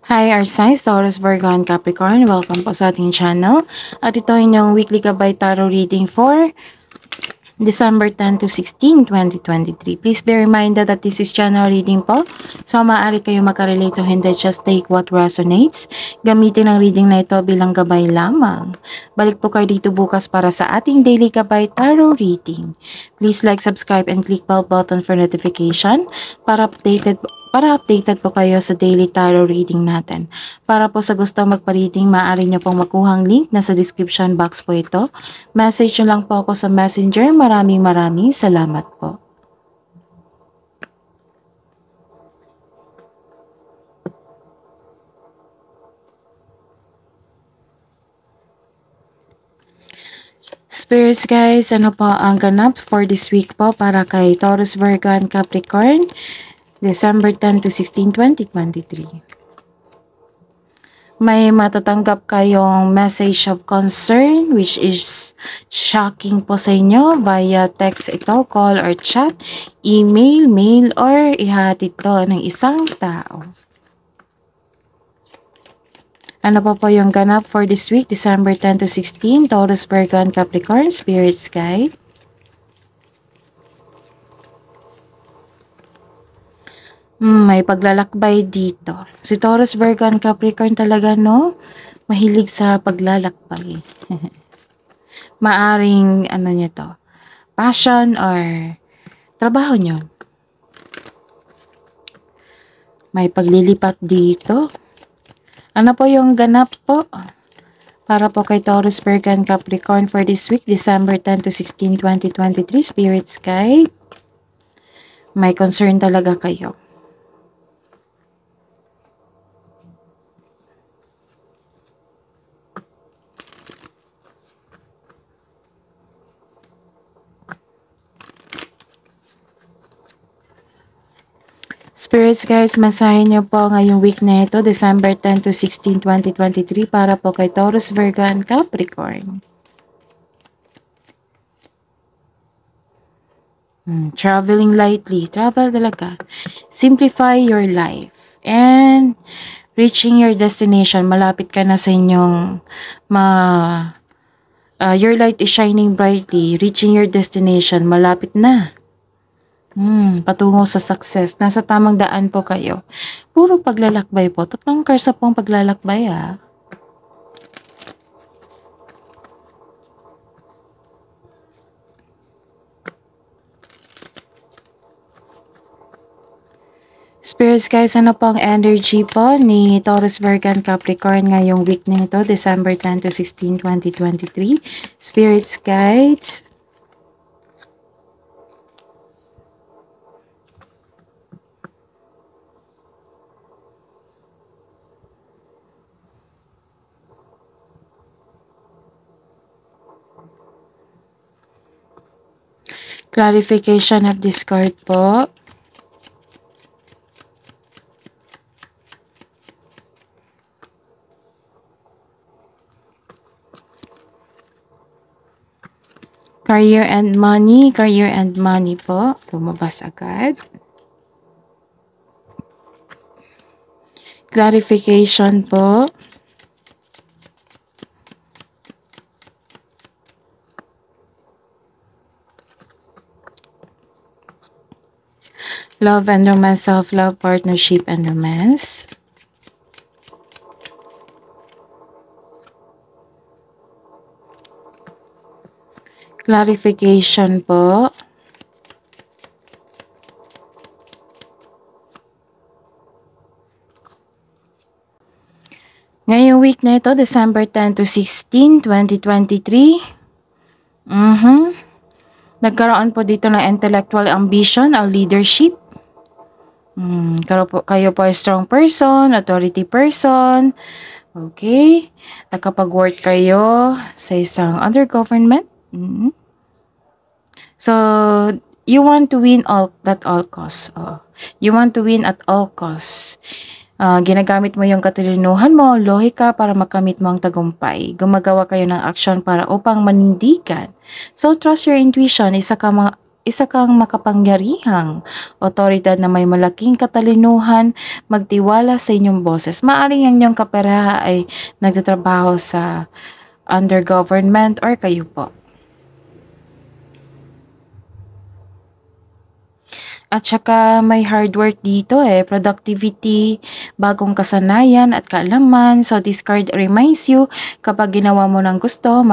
Hi, our signs, Taurus, Virgo, and Capricorn. Welcome po sa ating channel. At ito ay inyong weekly gabay tarot reading for December 10 to 16, 2023. Please be reminded that this is general reading po. So, maaari kayo makarelate o hindi. Just take what resonates. Gamitin ang reading na ito bilang gabay lamang. Balik po kayo dito bukas para sa ating daily gabay tarot reading. Please like, subscribe, and click bell button for notification para updated po kayo sa daily tarot reading natin. Para po sa gusto magpa-reading, maaari nyo pong makuhang link na sa description box po ito. Message nyo lang po ako sa messenger. Maraming salamat po. Spirits guys, ano po ang ganap for this week po para kay Taurus, Virgo, and Capricorn? December 10 to 16, 2023. May matatanggap kayong message of concern which is shocking po sa inyo via text ito, call or chat, email, mail, or ihatid to ng isang tao. Ano po yung ganap for this week, December 10 to 16, Taurus, Virgo, and Capricorn, Spirits Guide? May paglalakbay dito. Si Taurus, Virgo, and Capricorn talaga, no? Mahilig sa paglalakbay. Maaring, ano nyo to? Passion or trabaho nyo. May paglilipat dito. Ano po yung ganap po? Para po kay Taurus, Virgo, and Capricorn for this week, December 10 to 16, 2023, Spirits Guide. May concern talaga kayo. Spirits guys, masahin niyo po ngayong week na ito, December 10 to 16, 2023 para po kay Taurus, Virgo, and Capricorn. Traveling lightly. Travel talaga. Simplify your life. And reaching your destination. Malapit ka na sa inyong your light is shining brightly. Reaching your destination. Malapit na. Patungo sa success. Nasa tamang daan po kayo. Puro paglalakbay po. Tatlong karsa pong paglalakbay Spirits guys, ano po ang energy po ni Taurus, Virgo, and Capricorn ngayong week na ito, December 10 to 16, 2023. Spirits guides. Clarification of this card po. Career and money po. Lumabas agad. Clarification po. Love and romance, self-love, partnership, and romance. Clarification po. Ngayong week na ito, December 10 to 16, 2023. Nagkaroon po dito ng intellectual ambition or leadership. Kayo po ay strong person, authority person. Okay. Nakapag-work kayo sa isang under government. So, you want to win at all costs. You want to win at all costs. Ginagamit mo yung katalinuhan mo, lohika para makamit mo ang tagumpay. Gumagawa kayo ng action para upang manindigan. So, trust your intuition. Isa isa kang makapangyarihang otoridad na may malaking katalinuhan, magtiwala sa inyong boses. Maaring ang inyong kapareha ay nagtatrabaho sa under government or kayo po. At saka may hard work dito productivity, bagong kasanayan at kaalaman. So this card reminds you kapag ginawa mo ng gusto,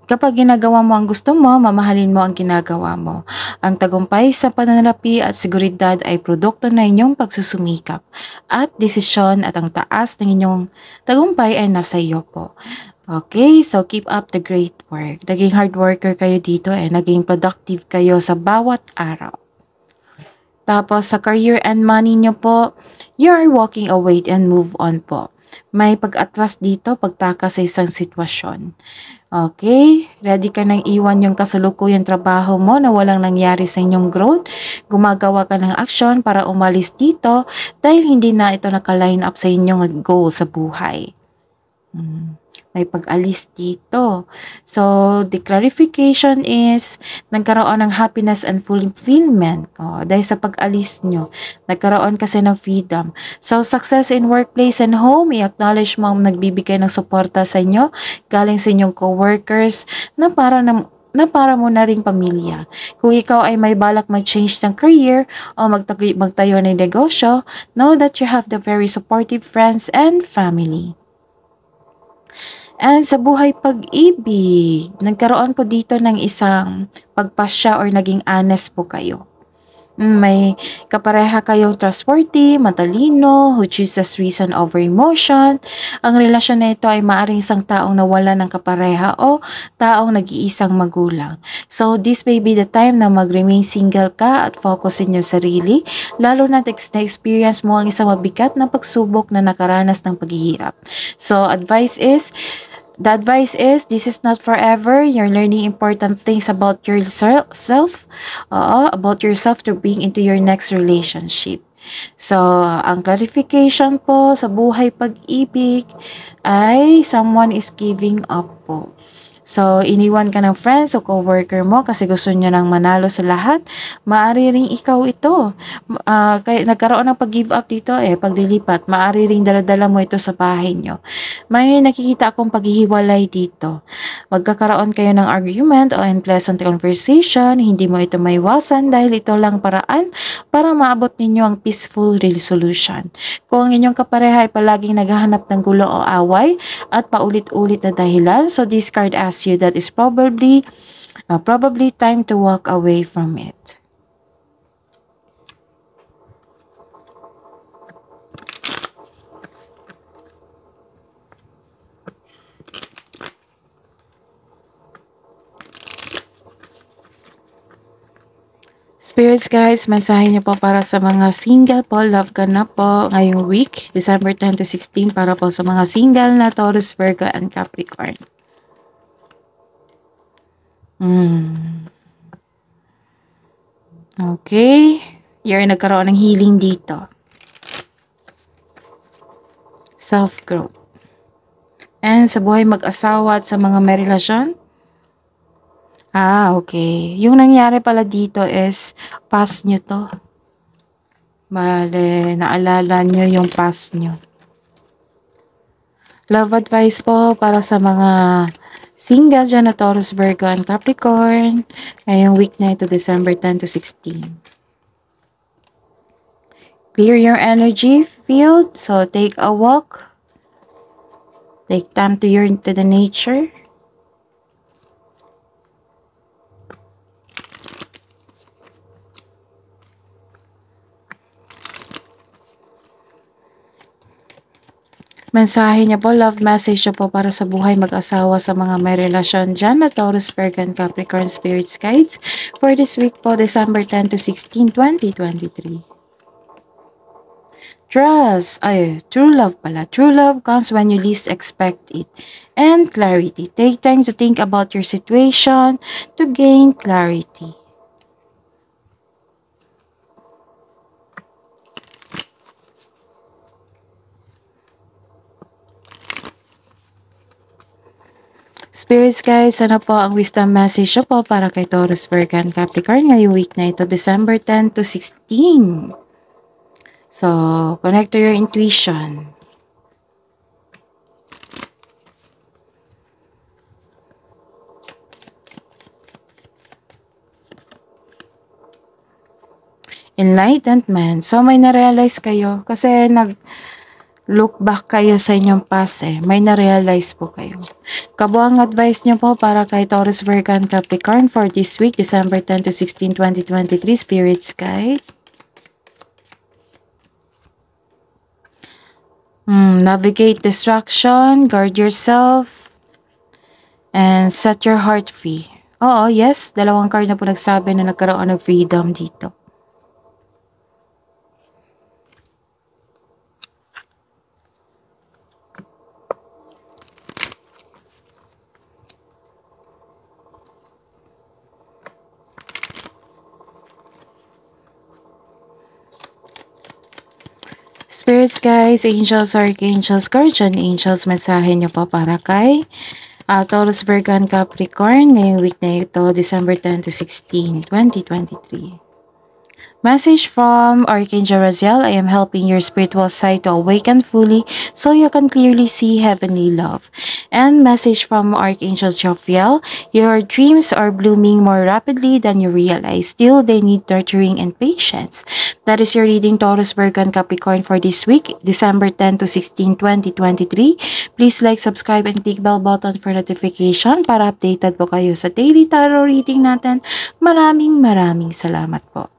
kapag ginagawa mo ang gusto mo, mamahalin mo ang ginagawa mo. Ang tagumpay sa pananalapi at seguridad ay produkto na inyong pagsusumikap at desisyon at ang taas ng inyong tagumpay ay nasa iyo po. Okay, so keep up the great work. Naging hard worker kayo dito naging productive kayo sa bawat araw. Tapos sa career and money nyo po, you are walking away and move on po. May pag-atras dito, pagtaka sa isang sitwasyon. Okay, ready ka nang iwan yung kasalukuyang trabaho mo na walang nangyari sa inyong growth. Gumagawa ka ng aksyon para umalis dito dahil hindi na ito naka-line up sa inyong goal sa buhay. May pag-alis dito. So, the clarification is, nagkaroon ng happiness and fulfillment. Dahil sa pag-alis nyo, nagkaroon kasi ng freedom. So, success in workplace and home, i-acknowledge mo ang nagbibigay ng suporta sa inyo, galing sa inyong co-workers, na para mo na ring pamilya. Kung ikaw ay may balak mag-change ng career o magtayo ng negosyo, know that you have the very supportive friends and family. And sa buhay pag-ibig, nagkaroon po dito ng isang pagpasya or naging honest po kayo. May kapareha kayong trustworthy, matalino, who chooses reason over emotion. Ang relasyon na ito ay maaaring isang taong nawala ng kapareha o taong nag-iisang magulang. So this may be the time na mag-remain single ka at focus in your sarili, lalo na na-experience mo ang isang mabigat na pagsubok na nakaranas ng paghihirap. So the advice is, this is not forever. You're learning important things about yourself, about yourself to bring into your next relationship. So, ang clarification po sa buhay pag-ibig ay someone is giving up po. So, iniwan ka ng friends o co-worker mo kasi gusto nyo nang manalo sa lahat. Maari ring ikaw ito. Kaya nagkaroon ng pag-give up dito paglilipat. Maari ring daladala mo ito sa bahay nyo. May nakikita akong paghihiwalay dito. Magkakaroon kayo ng argument o unpleasant conversation. Hindi mo ito maiwasan dahil ito lang paraan para maabot ninyo ang peaceful resolution. Kung ang inyong kapareha ay palaging naghahanap ng gulo o away at paulit-ulit na dahilan, so this card asks you that is probably time to walk away from it. Spirits guys, mensahe niyo po para sa mga single po, love ka na po ngayong week, December 10 to 16, para po sa mga single na Taurus, Virgo, and Capricorn. Okay, you're nagkaroon ng healing dito. Self-growth. And sa buhay mag-asawa at sa mga may relasyon, okay. Yung nangyari pala dito is past nyo to. Bale, naalala nyo yung past nyo. Love advice po para sa mga single dyan na Taurus, Virgo, and Capricorn. Ngayong week na ito, December 10 to 16. Clear your energy field. So, take a walk. Take time to the nature. Mensahe niya po, love message niya po para sa buhay mag-asawa sa mga may relasyon dyan na Taurus, Virgo, and Capricorn Spirits Guides for this week po, December 10 to 16, 2023. True love pala. True love comes when you least expect it. And clarity. Take time to think about your situation to gain clarity. Spirits guys, ano po ang wisdom message nyo po para kay Taurus, Virgo, and Capricorn ngayong week na ito, December 10 to 16. So, connect to your intuition. Enlightenment. So, may na-realize kayo kasi look back kayo sa inyong past may na-realize po kayo. Kabuang advice nyo po para kay Taurus, Virgo, and Capricorn for this week, December 10 to 16, 2023, Spirits Guide. Navigate distraction, guard yourself, and set your heart free. Oo, yes, dalawang card na po nagsabi na nagkaroon ng freedom dito. Spirits guys, angels, archangels, guardian angels, mensahe niyo po para kay Taurus, Virgo, and Capricorn ngayong week na ito, December 10 to 16, 2023. Message from Archangel Raziel, I am helping your spiritual side to awaken fully so you can clearly see heavenly love. And message from Archangel Jophiel, your dreams are blooming more rapidly than you realize. Still, they need nurturing and patience. That is your reading, Taurus, Virgo, and Capricorn for this week, December 10 to 16, 2023. Please like, subscribe, and click bell button for notification para updated po kayo sa daily tarot reading natin. Maraming salamat po.